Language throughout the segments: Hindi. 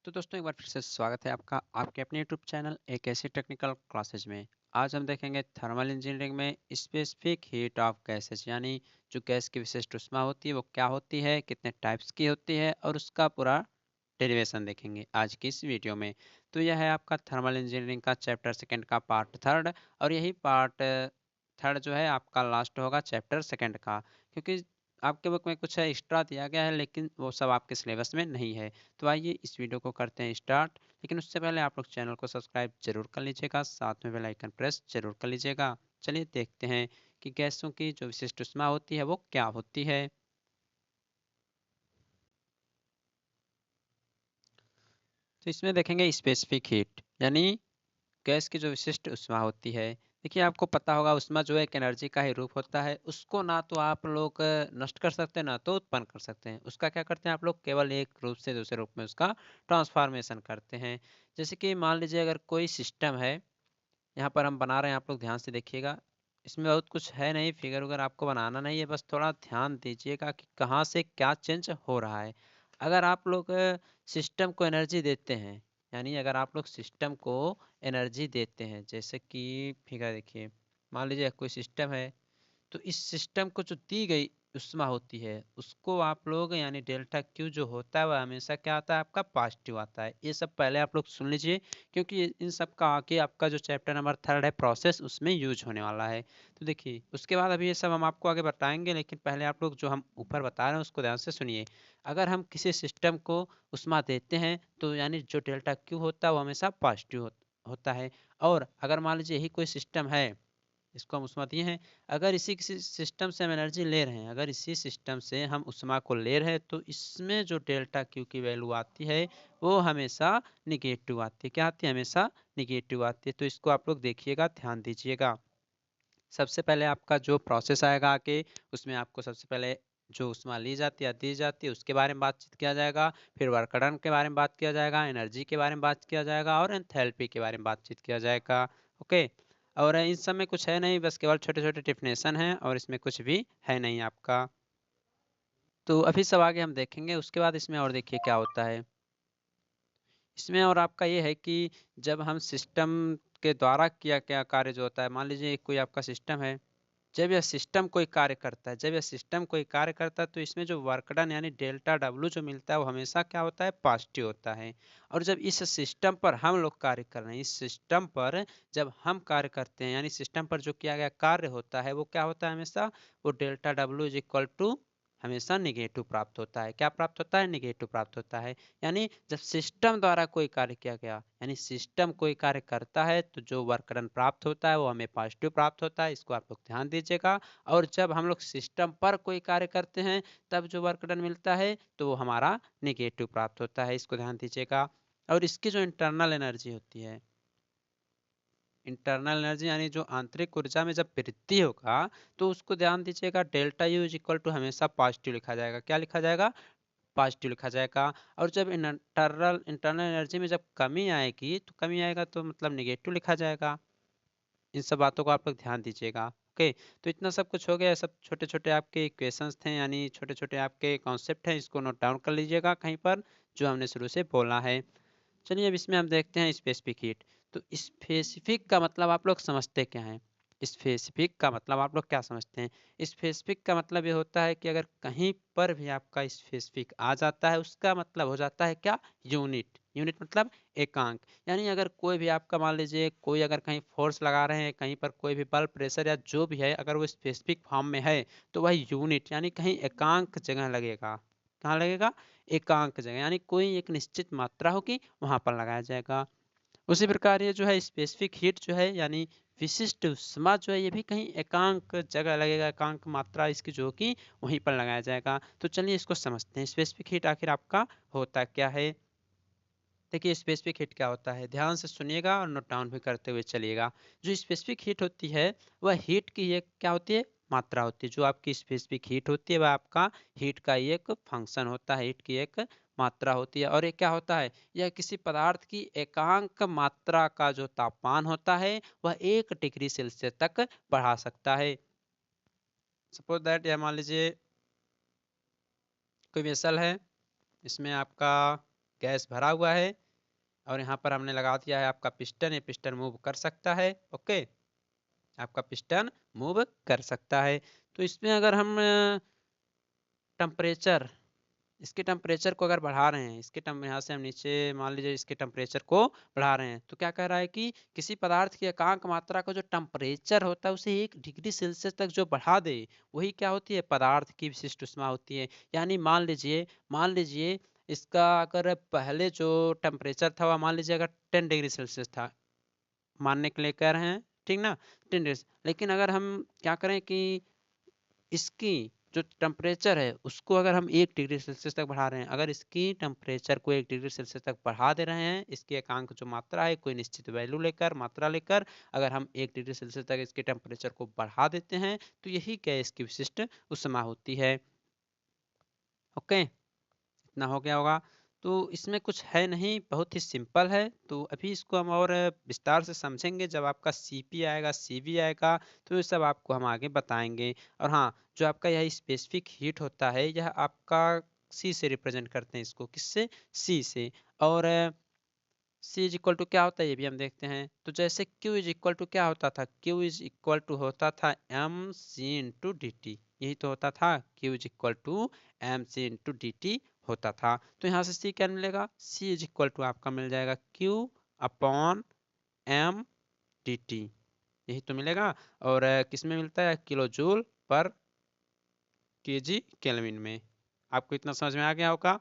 तो दोस्तों एक बार फिर से स्वागत है आपका आपके अपने यूट्यूब चैनल एक ऐसी टेक्निकल क्लासेज में। आज हम देखेंगे थर्मल इंजीनियरिंग में स्पेसिफिक हीट ऑफ गैसेज यानी जो गैस की विशिष्ट ऊष्मा होती है वो क्या होती है, कितने टाइप्स की होती है और उसका पूरा डेरिवेशन देखेंगे आज की इस वीडियो में। तो यह है आपका थर्मल इंजीनियरिंग का चैप्टर सेकंड का पार्ट थर्ड और यही पार्ट थर्ड जो है आपका लास्ट होगा चैप्टर सेकंड का, क्योंकि आपके बुक में कुछ है एक्स्ट्रा दिया गया है लेकिन वो सब आपके सिलेबस में नहीं है। तो आइए इस वीडियो को करते हैं स्टार्ट, लेकिन उससे पहले आप लोग चैनल को सब्सक्राइब जरूर कर लीजिएगा, साथ में बेल आइकन प्रेस जरूर कर लीजिएगा। चलिए देखते हैं कि गैसों की जो विशिष्ट ऊष्मा होती है वो क्या होती है। तो इसमें देखेंगे स्पेसिफिक हीट यानी गैस की जो विशिष्ट ऊष्मा होती है। देखिए आपको पता होगा ऊष्मा जो है एक एनर्जी का ही रूप होता है, उसको ना तो आप लोग नष्ट कर सकते हैं ना तो उत्पन्न कर सकते हैं। उसका क्या करते हैं आप लोग, केवल एक रूप से दूसरे रूप में उसका ट्रांसफॉर्मेशन करते हैं। जैसे कि मान लीजिए अगर कोई सिस्टम है, यहाँ पर हम बना रहे हैं, आप लोग ध्यान से देखिएगा। इसमें बहुत कुछ है नहीं, फिगर वगैरह आपको बनाना नहीं है, बस थोड़ा ध्यान दीजिएगा कि कहाँ से क्या चेंज हो रहा है। अगर आप लोग सिस्टम को एनर्जी देते हैं, यानी अगर आप लोग सिस्टम को एनर्जी देते हैं, जैसे कि फिगर देखिए, मान लीजिए कोई सिस्टम है, तो इस सिस्टम को जो दी गई उष्मा होती है उसको आप लोग यानी डेल्टा क्यू जो होता है वह हमेशा क्या आता है, आपका पॉजिटिव आता है। ये सब पहले आप लोग सुन लीजिए, क्योंकि इन सब का आगे आपका जो चैप्टर नंबर थर्ड है प्रोसेस, उसमें यूज होने वाला है। तो देखिए उसके बाद अभी ये सब हम आपको आगे बताएंगे, लेकिन पहले आप लोग जो हम ऊपर बता रहे हैं उसको ध्यान से सुनिए। अगर हम किसी सिस्टम को उष्मा देते हैं तो यानी जो डेल्टा क्यू होता है वो हमेशा पॉजिटिव होता है। और अगर मान लीजिए यही कोई सिस्टम है, इसको हम उष्मा दिए हैं, अगर इसी किसी सिस्टम से हम एनर्जी ले रहे हैं, अगर इसी सिस्टम से हम उष्मा को ले रहे हैं, तो इसमें जो डेल्टा क्यू की वैल्यू आती है वो हमेशा निगेटिव आती है। क्या आती है? हमेशा निगेटिव आती है। तो इसको आप लोग देखिएगा, ध्यान दीजिएगा। सबसे पहले आपका जो प्रोसेस आएगा आके, उसमें आपको सबसे पहले जो उष्मा ली जाती है दी जाती है उसके बारे में बातचीत किया जाएगा, फिर वर्क डन के बारे में बात किया जाएगा, एनर्जी के बारे में बात किया जाएगा और एंथैल्पी के बारे में बातचीत किया जाएगा। ओके। और इन सब में कुछ है नहीं, बस केवल छोटे छोटे डिफिनेशन है और इसमें कुछ भी है नहीं आपका। तो अभी सब आगे हम देखेंगे, उसके बाद इसमें और देखिए क्या होता है। इसमें और आपका ये है कि जब हम सिस्टम के द्वारा किया क्या कार्य जो होता है, मान लीजिए कोई आपका सिस्टम है, जब यह सिस्टम कोई कार्य करता है, जब यह सिस्टम कोई कार्य करता है तो इसमें जो वर्क डन यानी डेल्टा डब्ल्यू जो मिलता है वो हमेशा क्या होता है, पॉजिटिव होता है। और जब इस सिस्टम पर हम लोग कार्य कर रहे हैं, इस सिस्टम पर जब हम कार्य करते हैं, यानी सिस्टम पर जो किया गया कार्य होता है वो क्या होता है, हमेशा वो delta W is equal to हमेशा निगेटिव प्राप्त होता है। क्या प्राप्त होता है? निगेटिव प्राप्त होता है। यानी जब सिस्टम द्वारा कोई कार्य किया गया, यानी सिस्टम कोई कार्य करता है, तो जो वर्क डन प्राप्त होता है वो हमें पॉजिटिव प्राप्त होता है। इसको आप लोग ध्यान दीजिएगा। और जब हम लोग सिस्टम पर कोई कार्य करते हैं तब जो वर्क डन मिलता है तो वो हमारा निगेटिव प्राप्त होता है। इसको ध्यान दीजिएगा। और इसकी जो इंटरनल एनर्जी होती है, इंटरनल एनर्जी यानी जो आंतरिक ऊर्जा में जब वृद्धि होगा, तो उसको ध्यान दीजिएगा, delta U is equal to हमेशा पॉजिटिव लिखा जाएगा। क्या लिखा जाएगा? पॉजिटिव लिखा जाएगा। और जब इंटरनल इंटरनल एनर्जी में जब कमी आएगी तो कमी आएगा तो मतलब निगेटिव लिखा जाएगा। इन सब बातों को आप लोग ध्यान दीजिएगा। ओके। तो इतना सब कुछ हो गया, सब छोटे छोटे आपके इक्वेशंस थे, यानी छोटे छोटे आपके कॉन्सेप्ट हैं, इसको नोट डाउन कर लीजिएगा कहीं पर, जो हमने शुरू से बोला है। चलिए अब इसमें हम देखते हैं स्पेसिफिक हीट। तो स्पेसिफिक का मतलब आप लोग समझते क्या हैं? स्पेसिफिक का मतलब आप लोग क्या समझते हैं? स्पेसिफिक का मतलब ये होता है कि अगर कहीं पर भी आपका स्पेसिफिक आ जाता है उसका मतलब हो जाता है क्या? यूनिट। यूनिट मतलब एकांक। यानी अगर कोई भी आपका मान लीजिए कोई अगर कहीं फोर्स लगा रहे हैं, कहीं पर कोई भी बल प्रेशर या जो भी है, अगर वो स्पेसिफिक फॉर्म में है तो वह यूनिट यानी कहीं एकांक जगह लगेगा। कहाँ लगेगा? एकांक जगह, यानी कोई एक निश्चित मात्रा होगी वहां पर लगाया जाएगा। उसी प्रकार ये जो है स्पेसिफिक हीट जो है यानी विशिष्ट उष्मा जो है, ये भी कहीं एकांक जगह लगेगा, एकांक मात्रा इसकी जो कि वहीं पर लगाया जाएगा। तो चलिए इसको समझते हैं, स्पेसिफिक हीट आखिर आपका होता क्या है। देखिए स्पेसिफिक हीट क्या होता है, ध्यान से सुनिएगा और नोट डाउन भी करते हुए चलिएगा। जो स्पेसिफिक हीट होती है वह हीट की एक क्या होती है, मात्रा होती है। जो आपकी स्पेसिफिक हीट होती है वह आपका हीट का एक फंक्शन होता है, हीट की एक मात्रा होती है। और ये क्या होता है, यह किसी पदार्थ की एकांक मात्रा का जो तापमान होता है वह 1 डिग्री सेल्सियस तक बढ़ा सकता है। सपोज दैट, या मान लीजिए कोई वेसल है, इसमें आपका गैस भरा हुआ है और यहाँ पर हमने लगा दिया है आपका पिस्टन, ये पिस्टन मूव कर सकता है। ओके, आपका पिस्टन मूव कर सकता है। तो इसमें अगर हम टेम्परेचर, इसके टेम्परेचर को अगर बढ़ा रहे हैं, इसके यहाँ से हम नीचे मान लीजिए इसके टेम्परेचर को बढ़ा रहे हैं, तो क्या कह रहा है कि किसी पदार्थ की एकांक मात्रा का जो टेम्परेचर होता है उसे 1 डिग्री सेल्सियस तक जो बढ़ा दे, वही क्या होती है, पदार्थ की विशिष्ट ऊष्मा होती है। यानी मान लीजिए इसका अगर पहले जो टेम्परेचर था वह मान लीजिए अगर 10 डिग्री सेल्सियस था, मानने के लिए कह रहे हैं, ठीक ना, 10 डिग्री। लेकिन अगर हम क्या करें कि इसकी जो टेम्परेचर है उसको अगर हम 1 डिग्री सेल्सियस तक बढ़ा रहे हैं, अगर इसकी टेम्परेचर को 1 डिग्री सेल्सियस तक बढ़ा दे रहे हैं, इसकी एकांक जो मात्रा है कोई निश्चित वैल्यू लेकर, मात्रा लेकर, अगर हम 1 डिग्री सेल्सियस तक इसके टेम्परेचर को बढ़ा देते हैं तो यही गैस की विशिष्ट ऊष्मा होती है। ओके, इतना हो गया होगा। तो इसमें कुछ है नहीं, बहुत ही सिंपल है। तो अभी इसको हम और विस्तार से समझेंगे जब आपका सीपी आएगा, सीवी आएगा, तो ये सब आपको हम आगे बताएंगे। और हाँ, जो आपका यह स्पेसिफिक हीट होता है यह आपका सी से रिप्रेजेंट करते हैं इसको, किससे, सी से। और सी इज इक्वल टू क्या होता है ये भी हम देखते हैं। तो जैसे क्यू इज इक्वल टू क्या होता था, क्यू इज इक्वल टू होता था m c into d t, यही तो होता था, Q is equal to m c into d t होता था। तो यहाँ से सी क्या मिलेगा, सी इज इक्वल टू आपका मिल जाएगा Q upon m d t, यही तो मिलेगा। और किस में मिलता है, kilo joule per K G kelvin में। आपको इतना समझ में आ गया होगा,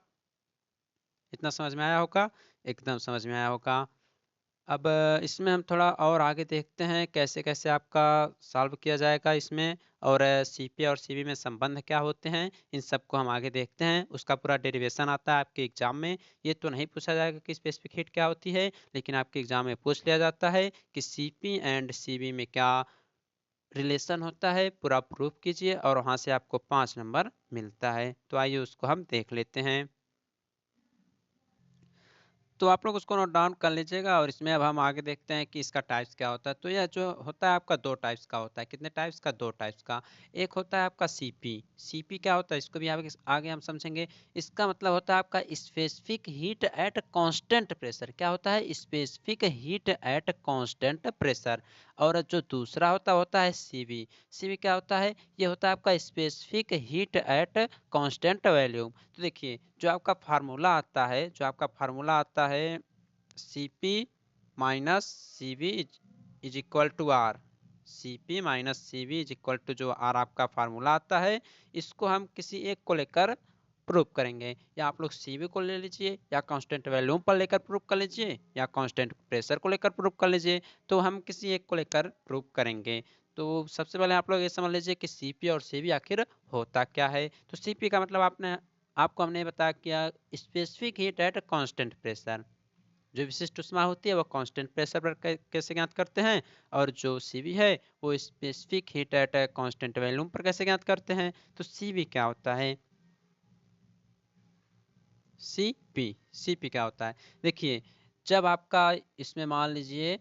इतना समझ में आया होगा, एकदम समझ में आया होगा। अब इसमें हम थोड़ा और आगे देखते हैं कैसे कैसे आपका सॉल्व किया जाएगा इसमें, और सीपी और सीबी में संबंध क्या होते हैं, इन सब को हम आगे देखते हैं। उसका पूरा डेरिवेशन आता है आपके एग्जाम में। ये तो नहीं पूछा जाएगा कि स्पेसिफिक हीट क्या होती है, लेकिन आपके एग्जाम में पूछ लिया जाता है कि सीपी एंड सीबी में क्या रिलेशन होता है, पूरा प्रूफ कीजिए, और वहाँ से आपको 5 नंबर मिलता है। तो आइए उसको हम देख लेते हैं। तो आप लोग उसको नोट डाउन कर लीजिएगा। और इसमें अब हम आगे देखते हैं कि इसका टाइप्स क्या होता है। तो यह जो होता है आपका 2 टाइप्स का होता है। कितने टाइप्स का, 2 टाइप्स का। एक होता है आपका सीपी। सीपी क्या होता है इसको भी आगे हम समझेंगे। इसका मतलब होता है आपका specific heat at constant pressure. क्या होता है, specific heat at constant pressure. और जो दूसरा होता है सीवी। सीवी क्या होता है, ये होता है आपका specific heat at constant volume. तो देखिए जो आपका फार्मूला आता है, जो आपका फार्मूला आता है C P minus C V is equal to R. C P minus C V is equal to जो आर आपका फार्मूला आता है, इसको हम किसी एक को लेकर प्रूव करेंगे। या आप लोग सीवी को ले लीजिए, या कांस्टेंट वैल्यूम पर लेकर प्रूव कर लीजिए, या कांस्टेंट प्रेशर को लेकर प्रूव कर लीजिए। तो हम किसी एक को लेकर प्रूव करेंगे। तो सबसे पहले आप लोग ये समझ लीजिए कि सीपी और सीवी आखिर होता क्या है। तो सीपी का मतलब आपको हमने बताया क्या, specific heat at constant pressure. जो विशिष्ट ऊष्मा होती है वो कांस्टेंट प्रेशर पर कैसे ज्ञात करते हैं, और जो सीवी है वो specific heat at constant volume पर कैसे ज्ञात करते हैं। तो सीवी क्या होता है, सीपी, सीपी क्या होता है, देखिए जब आपका इसमें मान लीजिए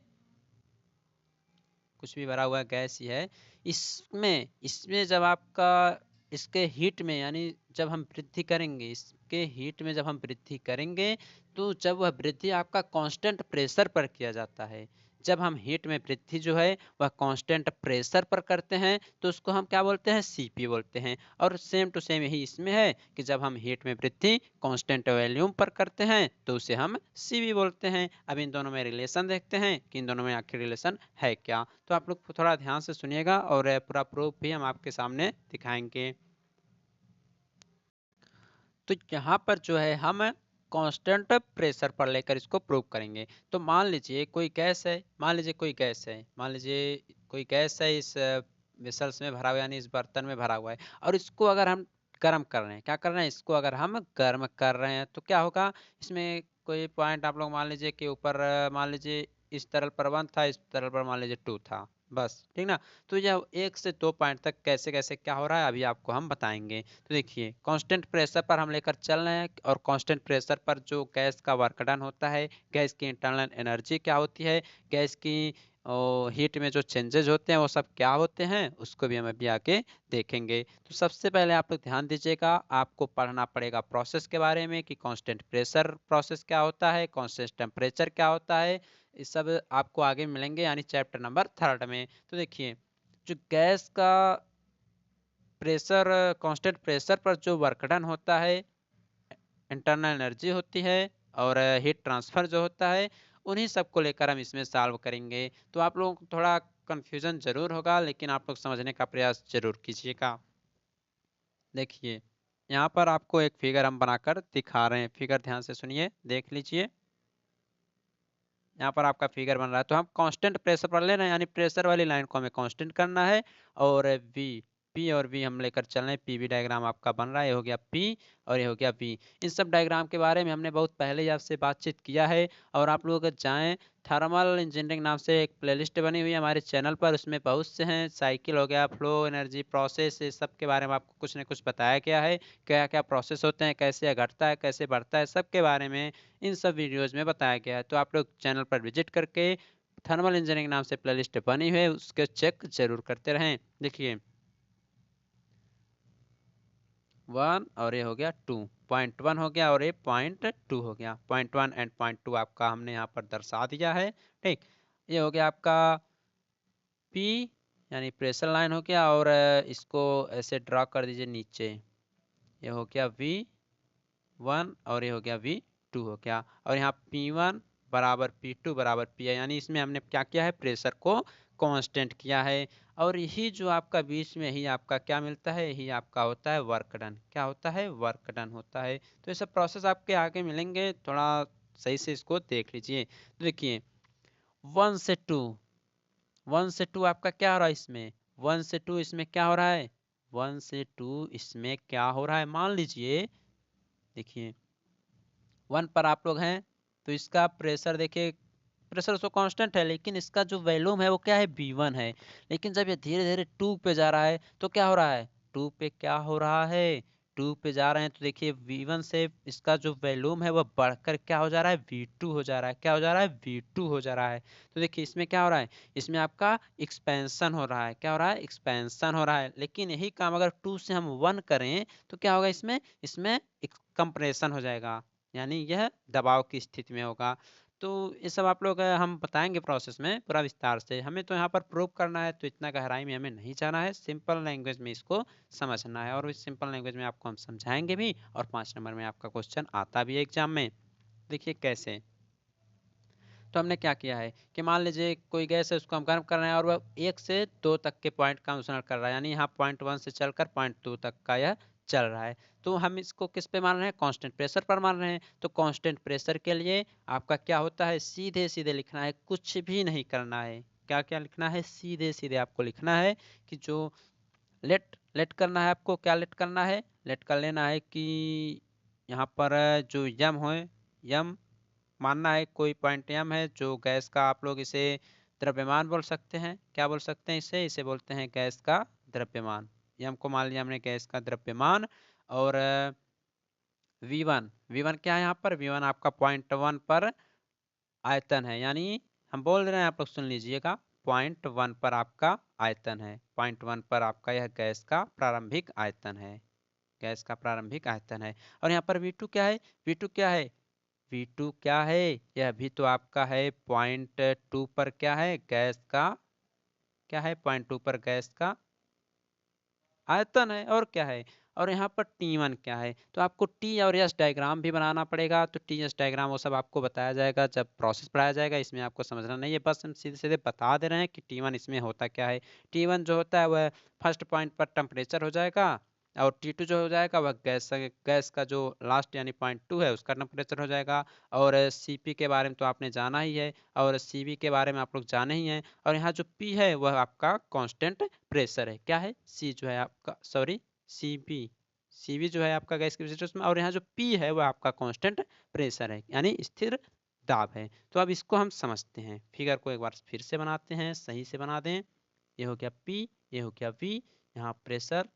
कुछ भी भरा हुआ गैस ही है, इसमें इसमें जब आपका इसके हीट में, यानी जब हम वृद्धि करेंगे, इसके हीट में जब हम वृद्धि करेंगे, तो जब वह वृद्धि आपका कांस्टेंट प्रेशर पर किया जाता है। जब हम हीट में वृद्धि जो है वह कांस्टेंट प्रेशर पर करते हैं तो उसको हम क्या बोलते हैं, सीपी बोलते हैं। और सेम टू सेम यही इसमें है कि जब हम हीट में वृद्धि कांस्टेंट वॉल्यूम पर करते हैं तो उसे हम सीवी बोलते हैं। अब इन दोनों में रिलेशन देखते हैं कि इन दोनों में आखिर रिलेशन है क्या। तो आप लोग थोड़ा ध्यान से सुनिएगा और पूरा प्रूफ भी हम आपके सामने दिखाएंगे। तो यहाँ पर जो है हम कांस्टेंट प्रेशर पर लेकर इसको प्रूव करेंगे। तो मान लीजिए कोई गैस है, मान लीजिए कोई गैस है, मान लीजिए कोई गैस है, इस वेसल्स में भरा हुआ, यानी इस बर्तन में भरा हुआ है, और इसको अगर हम गर्म कर रहे हैं, क्या कर रहे हैं, इसको अगर हम गर्म कर रहे हैं तो क्या होगा, इसमें कोई पॉइंट आप लोग मान लीजिए कि ऊपर मान लीजिए इस तरल पर 1 था, इस तरल पर मान लीजिए 2 था। बस, ठीक ना। तो यह 1 से 2 पॉइंट तक कैसे कैसे क्या हो रहा है अभी आपको हम बताएंगे। तो देखिए कांस्टेंट प्रेशर पर हम लेकर चल रहे हैं और कांस्टेंट प्रेशर पर जो गैस का वर्क डन होता है, गैस की इंटरनल एनर्जी क्या होती है, गैस की हीट में जो चेंजेज होते हैं वो सब क्या होते हैं, उसको भी हम अभी आके देखेंगे। तो सबसे पहले आप लोग ध्यान दीजिएगा, आपको पढ़ना पड़ेगा प्रोसेस के बारे में कि कांस्टेंट प्रेशर प्रोसेस क्या होता है, कांस्टेंट टेम्परेचर क्या होता है। ये सब आपको आगे मिलेंगे यानी चैप्टर नंबर 3 में। तो देखिए जो गैस का प्रेशर, कांस्टेंट प्रेशर पर जो वर्क डन होता है, इंटरनल एनर्जी होती है और हीट ट्रांसफर जो होता है, उन्हीं सब को लेकर हम इसमें सॉल्व करेंगे। तो आप लोगों को थोड़ा कंफ्यूजन जरूर होगा, लेकिन आप लोग समझने का प्रयास जरूर कीजिएगा। देखिए यहाँ पर आपको एक फिगर हम बनाकर दिखा रहे हैं, फिगर ध्यान से सुनिए, देख लीजिए। यहाँ पर आपका फिगर बन रहा है, तो हम कांस्टेंट प्रेशर पर ले रहे हैं, यानी प्रेशर वाली लाइन को हमें कांस्टेंट करना है। और वी, पी और वी हम लेकर चल रहे हैं। पी वी डायग्राम आपका बन रहा है, ये हो गया पी और ये हो गया वी। इन सब डायग्राम के बारे में हमने बहुत पहले ही आपसे बातचीत किया है। और आप लोग अगर जाएं, थर्मल इंजीनियरिंग नाम से एक प्लेलिस्ट बनी हुई है हमारे चैनल पर, उसमें बहुत से हैं, साइकिल हो गया, फ्लो एनर्जी, प्रोसेस, ये सब के बारे में आपको कुछ न कुछ बताया गया है। क्या क्या प्रोसेस होते हैं, कैसे घटता है, कैसे बढ़ता है, सब के बारे में इन सब वीडियोज में बताया गया है। तो आप लोग चैनल पर विजिट करके थर्मल इंजीनियरिंग नाम से प्लेलिस्ट बनी हुई है, उसके चेक जरूर करते रहें। देखिए 1 और ये हो गया 2, .1 हो गया और ये .2 हो गया। .1 एंड .2 आपका हमने यहाँ पर दर्शा दिया है। ठीक, ये हो गया आपका P यानी प्रेशर लाइन हो गया, और इसको ऐसे ड्रा कर दीजिए नीचे। ये हो गया V1 और ये हो गया V2 हो गया। और यहाँ P1 बराबर P2 बराबर P है, यानी इसमें हमने क्या किया है, प्रेशर को कांस्टेंट किया है। और यही जो आपका बीच में ही आपका क्या मिलता है, यही आपका होता है वर्क डन। क्या होता है, वर्क डन होता है। तो ये सब प्रोसेस आपके आगे मिलेंगे, थोड़ा सही से इसको देख लीजिए। तो देखिए 1 से 2, 1 से 2 आपका क्या हो रहा है इसमें, 1 से 2 इसमें क्या हो रहा है, 1 से 2 इसमें क्या हो रहा है, मान लीजिए। देखिए 1 पर आप लोग हैं, तो इसका प्रेशर देखिए, प्रेशर तो कांस्टेंट है, लेकिन इसका जो वॉल्यूम है वो क्या है, V1 है। लेकिन जब ये धीरे धीरे 2 पे जा रहा है तो क्या हो रहा है, 2 पे क्या हो रहा है, 2 पे जा रहे हैं, तो देखिए V1 से इसका जो वॉल्यूम है वो बढ़कर क्या हो जा रहा है, V2 हो जा रहा है। क्या हो जा रहा है, V2 हो जा रहा है। तो देखिए इसमें क्या हो रहा है, इसमें आपका एक्सपेंशन हो रहा है। क्या हो रहा है, एक्सपेंशन हो रहा है। लेकिन यही काम अगर 2 से हम 1 करें तो क्या होगा, इसमें इसमें कंप्रेशन हो जाएगा, यानी यह दबाव की स्थिति में होगा। तो ये सब आप लोग हम बताएंगे प्रोसेस में पूरा विस्तार से। हमें तो यहाँ पर प्रूव करना है, तो इतना गहराई में हमें नहीं जाना है, सिंपल लैंग्वेज में इसको समझना है। और इस सिंपल लैंग्वेज में आपको हम समझाएंगे भी, और 5 नंबर में आपका क्वेश्चन आता भी है एग्जाम में। देखिए कैसे। तो हमने क्या किया है कि मान लीजिए कोई गैस है, उसको हम गर्म कर रहे हैं और वह 1 से 2 तक के पॉइंट का अनुसरण कर रहा है, यानी यहाँ .1 से चलकर .2 तक का यह चल रहा है। तो हम इसको किस पे मान रहे हैं, कांस्टेंट प्रेशर पर मान रहे हैं। तो कांस्टेंट प्रेशर के लिए आपका क्या होता है, सीधे सीधे लिखना है, कुछ भी नहीं करना है। क्या क्या लिखना है, सीधे सीधे आपको लिखना है कि जो लेट लेट करना है आपको, क्या लेट करना है, लेट कर लेना है कि यहाँ पर जो यम हो, यम मानना है, कोई पॉइंट यम है जो गैस का, आप लोग इसे द्रव्यमान बोल सकते हैं। क्या बोल सकते हैं इसे, इसे बोलते हैं गैस का द्रव्यमान। यम को मान लिया हमने गैस का द्रव्यमान। और V1, V1 क्या है यहाँ पर, V1 आपका .1 पर आयतन है, यानी हम बोल रहे हैं, आप लोग सुन लीजिएगा, .1 पर आपका आयतन है। .1 पर आपका यह गैस का प्रारंभिक आयतन है, गैस का प्रारंभिक आयतन है। और यहाँ पर V2 क्या है, V2 क्या है, V2 क्या है, यह भी तो आपका है .2 पर क्या है, गैस का, क्या है, .2 पर गैस का आयतन है, और क्या है। और यहाँ पर T1 क्या है, तो आपको T और S डायग्राम भी बनाना पड़ेगा। तो T S डायग्राम वो सब आपको बताया जाएगा जब प्रोसेस पढ़ाया जाएगा, इसमें आपको समझना नहीं है, बस हम सीधे सीधे बता दे रहे हैं कि T1 इसमें होता क्या है। T1 जो होता है वह फर्स्ट पॉइंट पर टेम्परेचर हो जाएगा, और T2 जो हो जाएगा वह गैस का जो लास्ट यानी .2 है उसका टेम्परेचर हो जाएगा। और CP के बारे में तो आपने जाना ही है, और CV के बारे में आप लोग जाने ही हैं। और यहाँ जो P है वह आपका कांस्टेंट प्रेशर है। क्या है, C जो है आपका, सॉरी, CV जो है आपका गैस के विशिष्ट उसमें, और यहाँ जो P है वह आपका कांस्टेंट प्रेशर है, यानी स्थिर दाब है। तो अब इसको हम समझते हैं, फिगर को एक बार फिर से बनाते हैं, सही से बना दें। ये हो गया P, ये हो गया V, यहाँ प्रेशर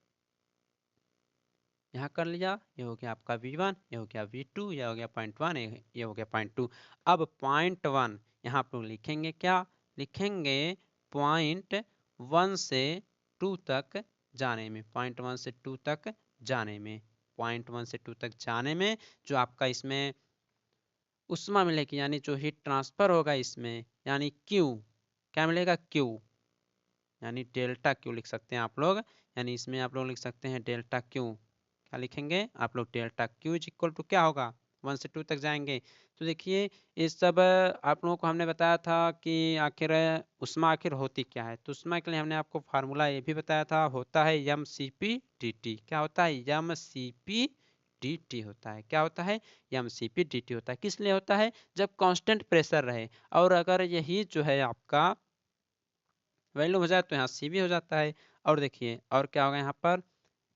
यहाँ कर लिया, ये हो गया आपका V1, ये हो गया V2, ये हो गया 0.1, ये हो गया 0.2। अब 0.1 यहाँ पर लिखेंगे, क्या लिखेंगे, 0.1 से 2 तक जाने में, 0.1 से 2 तक जाने में, 0.1 से 2 तक जाने में जो आपका इसमें उष्मा मिलेगी, यानी जो हीट ट्रांसफर होगा इसमें, यानी Q, क्या मिलेगा, Q, यानी डेल्टा Q लिख सकते हैं आप लोग, यानी इसमें आप लोग लिख सकते हैं डेल्टा Q। क्या लिखेंगे आप लोग, delta Q is equal to क्या होगा, 1 से 2 तक जाएंगे। तो देखिए इस सब आप लोगों को हमने बताया था कि आखिर उष्मा आखिर होती क्या है। तो उष्मा के लिए हमने आपको फार्मूला ये भी बताया था, होता है mCp/dT। क्या होता है, mCp/dT होता है। क्या होता है, mCp/dT होता है। किस लिए होता है, जब कांस्टेंट प्रेशर रहे, और अगर यही जो है आपका वैल्यू हो जाए तो यहाँ सी भी हो जाता है। और देखिए और क्या होगा,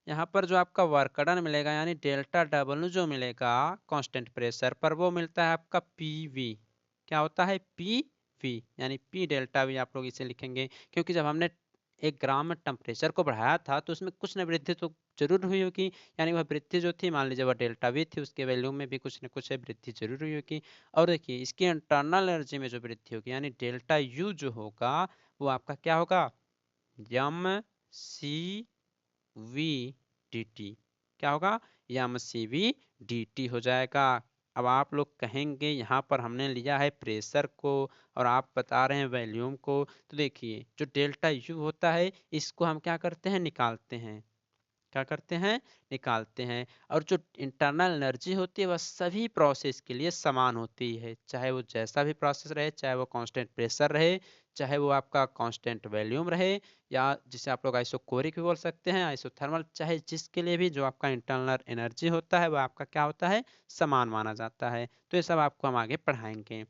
यहाँ पर जो आपका वर्क डन मिलेगा, यानी डेल्टा डब्ल्यू जो मिलेगा कांस्टेंट प्रेशर पर, वो मिलता है आपका पीवी। क्या होता है, पीवी, यानी पी डेल्टा वी आप लोग इसे लिखेंगे, क्योंकि जब हमने 1 ग्राम में टेम्परेचर को बढ़ाया था तो उसमें कुछ न वृद्धि तो जरूर हुई होगी, यानी वह वृद्धि जो थी, मान लीजिए वह डेल्टा वी थी, उसके वैल्यू में भी कुछ न कुछ वृद्धि जरूर हुई होगी। और देखिए इसकी इंटरनल एनर्जी में जो वृद्धि होगी, यानी डेल्टा यू जो होगा वो आपका क्या होगा, mCv/dT। क्या होगा, mCv/dT हो जाएगा। अब आप लोग कहेंगे यहाँ पर हमने लिया है प्रेशर को और आप बता रहे हैं वॉल्यूम को, तो देखिए जो डेल्टा यू होता है इसको हम क्या करते हैं, निकालते हैं, क्या करते हैं, निकालते हैं। और जो इंटरनल एनर्जी होती है वह सभी प्रोसेस के लिए समान होती है, चाहे वो जैसा भी प्रोसेस रहे, चाहे वो कांस्टेंट प्रेशर रहे, चाहे वो आपका कांस्टेंट वॉल्यूम रहे, या जिसे आप लोग आइसोकोरिक भी बोल सकते हैं, आइसोथर्मल, चाहे जिसके लिए भी जो आपका इंटरनल एनर्जी होता है वह आपका क्या होता है, समान माना जाता है। तो ये सब आपको हम आगे पढ़ाएंगे।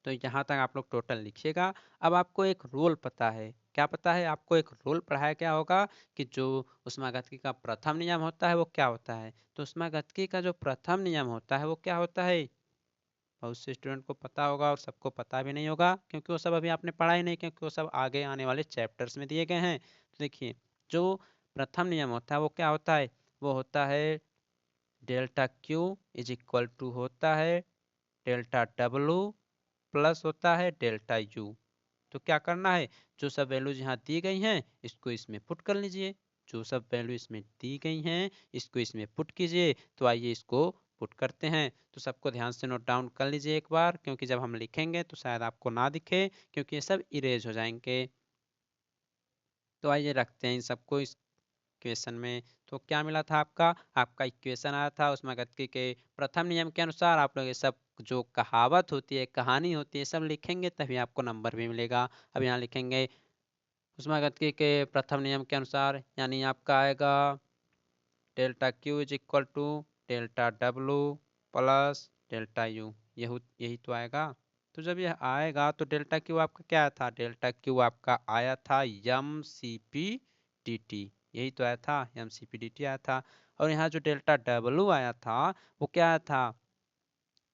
तो यहाँ तक आप लोग टोटल लिखिएगा। अब आपको एक रूल पता है, क्या पता है आपको, एक रूल पढ़ाया क्या होगा कि जो ऊष्मागतिकी का प्रथम नियम होता है वो क्या होता है। तो ऊष्मागतिकी का जो प्रथम नियम होता है वो क्या होता है, बहुत से स्टूडेंट को पता होगा और सबको पता भी नहीं होगा, क्योंकि वो सब अभी आपने पढ़ा ही नहीं, क्योंकि वो सब आगे आने वाले चैप्टर्स में दिए गए हैं। तो देखिए जो प्रथम नियम होता है वो क्या होता है, वो होता है delta Q is equal to होता है डेल्टा डब्लू प्लस होता है डेल्टा यू। तो क्या करना है, जो सब वैल्यूज यहाँ दी गई हैं इसको इसमें पुट कर लीजिए, जो सब वैल्यू इसमें दी गई हैं इसको इसमें पुट कीजिए। तो आइए इसको पुट करते हैं। तो सबको ध्यान से नोट डाउन कर लीजिए एक बार, क्योंकि जब हम लिखेंगे तो शायद आपको ना दिखे, क्योंकि ये सब इरेज हो जाएंगे। तो आइए रखते हैं इन सबको इस इक्वेशन में। तो क्या मिला था आपका, आपका इक्वेशन आया था ऊष्मागतिकी के प्रथम नियम के अनुसार। आप लोग ये सब जो कहावत होती है, कहानी होती है, सब लिखेंगे तभी आपको नंबर भी मिलेगा। अब यहाँ लिखेंगे ऊष्मागतिकी के प्रथम नियम के अनुसार, यानी आपका आएगा delta Q is equal to delta W plus delta U, यही तो आएगा। तो जब यह आएगा तो डेल्टा क्यू आपका क्या था, डेल्टा क्यू आपका आया था mCp/dT, यही तो आया था, mCp/dT आया था। और यहाँ जो डेल्टा डब्लू आया था वो क्या आया था,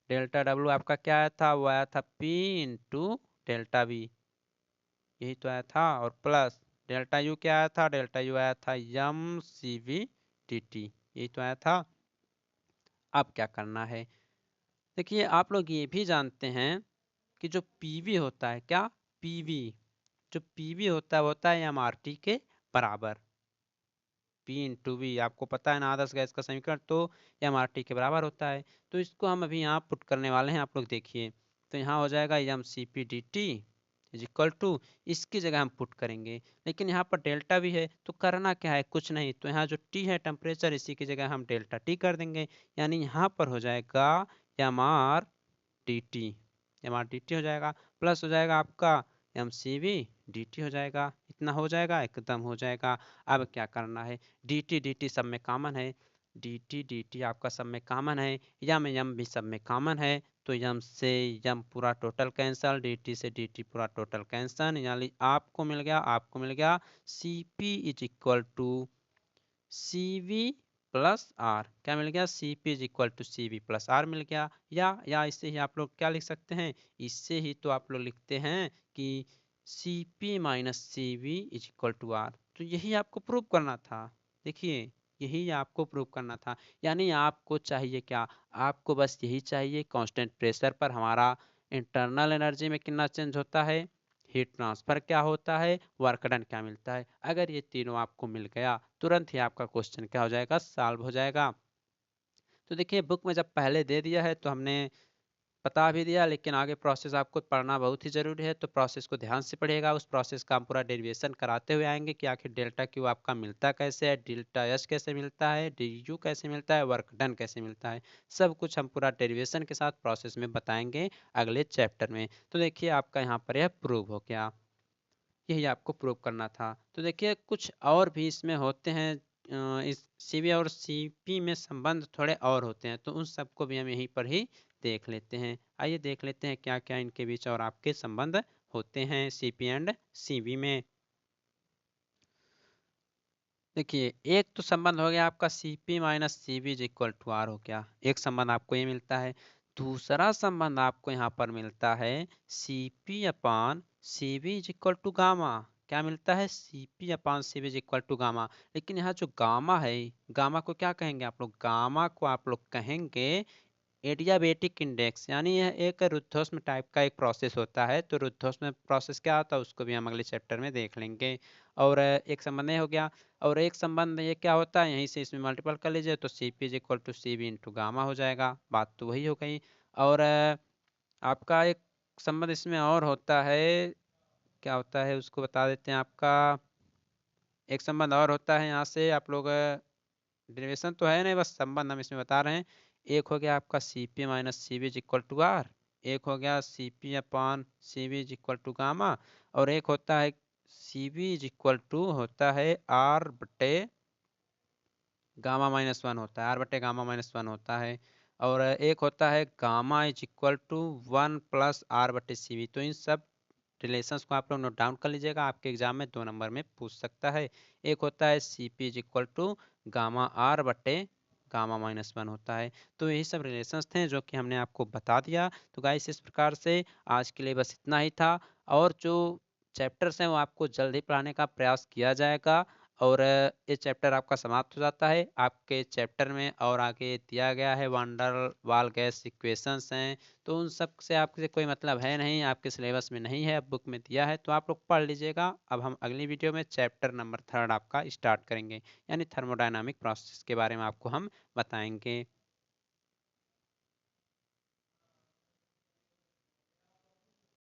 डेल्टा डब्लू आपका क्या आया था, वो आया था P इंटू डेल्टा वी, यही तो आया था। और प्लस डेल्टा यू क्या आया था, डेल्टा यू आया था mCv/dT, यही तो आया था। अब क्या करना है, देखिए आप लोग ये भी जानते हैं कि जो पीवी होता है, क्या पीवी, जो पीवी होता है वो होता है एमआरटी के बराबर। पी इंटू वी आपको पता है ना, आदर्श गैस का समीकरण तो एमआरटी के बराबर होता है। तो इसको हम अभी यहाँ पुट करने वाले हैं, आप लोग देखिए। तो यहाँ हो जाएगा mCp/dT इज इक्वल टू, इसकी जगह हम पुट करेंगे, लेकिन यहाँ पर डेल्टा भी है तो करना क्या है, कुछ नहीं। तो यहाँ जो टी है टेम्परेचर, इसी की जगह हम डेल्टा टी कर देंगे, यानी यहाँ पर हो जाएगा mR/dT, mR/dT हो जाएगा, प्लस हो जाएगा आपका mCv/dT हो जाएगा। इतना हो जाएगा, एकदम हो जाएगा। अब क्या करना है, dt dt सब में कॉमन है, dt dt आपका सब में कॉमन है, यम भी सब में कॉमन है, तो यम से यम पूरा टोटल कैंसल, dt से dt पूरा टोटल कैंसल, यानी आपको मिल गया Cp is equal to Cv plus R. क्या मिल गया, Cp is equal to Cv plus R मिल गया। या इससे ही आप लोग क्या लिख सकते हैं, इससे ही तो आप लोग लिखते हैं कि Cp minus Cv is equal to R. तो यही आपको प्रूव करना था। देखिए, यही आपको प्रूव करना था। यानी आपको चाहिए क्या? आपको बस यही चाहिए, कांस्टेंट प्रेशर पर हमारा इंटरनल एनर्जी में कितना चेंज होता है, हीट ट्रांसफर क्या होता है, वर्क डन क्या मिलता है। अगर ये तीनों आपको मिल गया, तुरंत ही आपका क्वेश्चन क्या हो जाएगा, सॉल्व हो जाएगा। तो देखिए, बुक में जब पहले दे दिया है तो हमने बता भी दिया, लेकिन आगे प्रोसेस आपको पढ़ना बहुत ही ज़रूरी है। तो प्रोसेस को ध्यान से पढ़िएगा। उस प्रोसेस का हम पूरा डेरिवेशन कराते हुए आएंगे कि आखिर डेल्टा क्यू आपका मिलता कैसे है, डेल्टा एच कैसे मिलता है, डी यू कैसे मिलता है, वर्क डन कैसे मिलता है। सब कुछ हम पूरा डेरिवेशन के साथ प्रोसेस में बताएंगे अगले चैप्टर में। तो देखिए, आपका यहाँ पर यह प्रूव हो गया। यही आपको प्रूव करना था। तो देखिए, कुछ और भी इसमें होते हैं। इस सीवी और सीपी में संबंध थोड़े और होते हैं, तो उन सबको भी हम यहीं पर ही देख लेते हैं। आइए देख लेते हैं क्या क्या इनके बीच और आपके संबंध होते हैं सीपी एंड सीवी में। देखिए, एक तो संबंध हो गया आपका Cp minus Cv is equal to R हो गया, एक संबंध आपको ये मिलता है। दूसरा संबंध आपको यहाँ पर मिलता है Cp upon Cv is equal to gamma. क्या मिलता है? Cp upon Cv is equal to gamma. लेकिन यहाँ जो गामा है, गामा को क्या कहेंगे आप लोग? गामा को आप लोग कहेंगे एडियाबेटिक इंडेक्स। यानी यह एक रुद्धोष्म टाइप का एक प्रोसेस होता है। तो रुद्धोष्म प्रोसेस क्या होता है उसको भी हम अगले चैप्टर में देख लेंगे। और एक संबंध ये हो गया। और एक संबंध ये क्या होता है, यहीं से इसमें मल्टीपल कर लीजिए तो C P is equal to C V into gamma हो जाएगा। बात तो वही हो गई। और आपका एक संबंध इसमें और होता है, क्या होता है उसको बता देते हैं। आपका एक संबंध और होता है, यहाँ से आप लोग डेरिवेशन तो है नहीं, बस संबंध हम इसमें बता रहे हैं। एक हो गया आपका C P minus C V is equal to R, एक हो गया C P upon C V is equal to gamma, और एक होता है C V is equal to होता है आर बटे गामा माइनस वन होता है, आर बटे गामा माइनस वन होता है। और एक होता है gamma is equal to one plus R बटे सी बी। तो इन सब रिलेशंस को आप लोग नोट डाउन कर लीजिएगा, आपके एग्जाम में 2 नंबर में पूछ सकता है। एक होता है C P is equal to gamma R बटे गामा माइनस वन होता है। तो यही सब रिलेशंस थे जो कि हमने आपको बता दिया। तो गाइस, इस प्रकार से आज के लिए बस इतना ही था। और जो चैप्टर्स हैं वो आपको जल्द ही पढ़ाने का प्रयास किया जाएगा। और ये चैप्टर आपका समाप्त हो जाता है। आपके चैप्टर में और आगे दिया गया है वंडर वाल गैस इक्वेशंस हैं, तो उन सब से आपसे कोई मतलब है नहीं, आपके सिलेबस में नहीं है, अब बुक में दिया है तो आप लोग पढ़ लीजिएगा। अब हम अगली वीडियो में चैप्टर नंबर 3 आपका स्टार्ट करेंगे, यानी थर्मोडायनामिक प्रोसेस के बारे में आपको हम बताएंगे।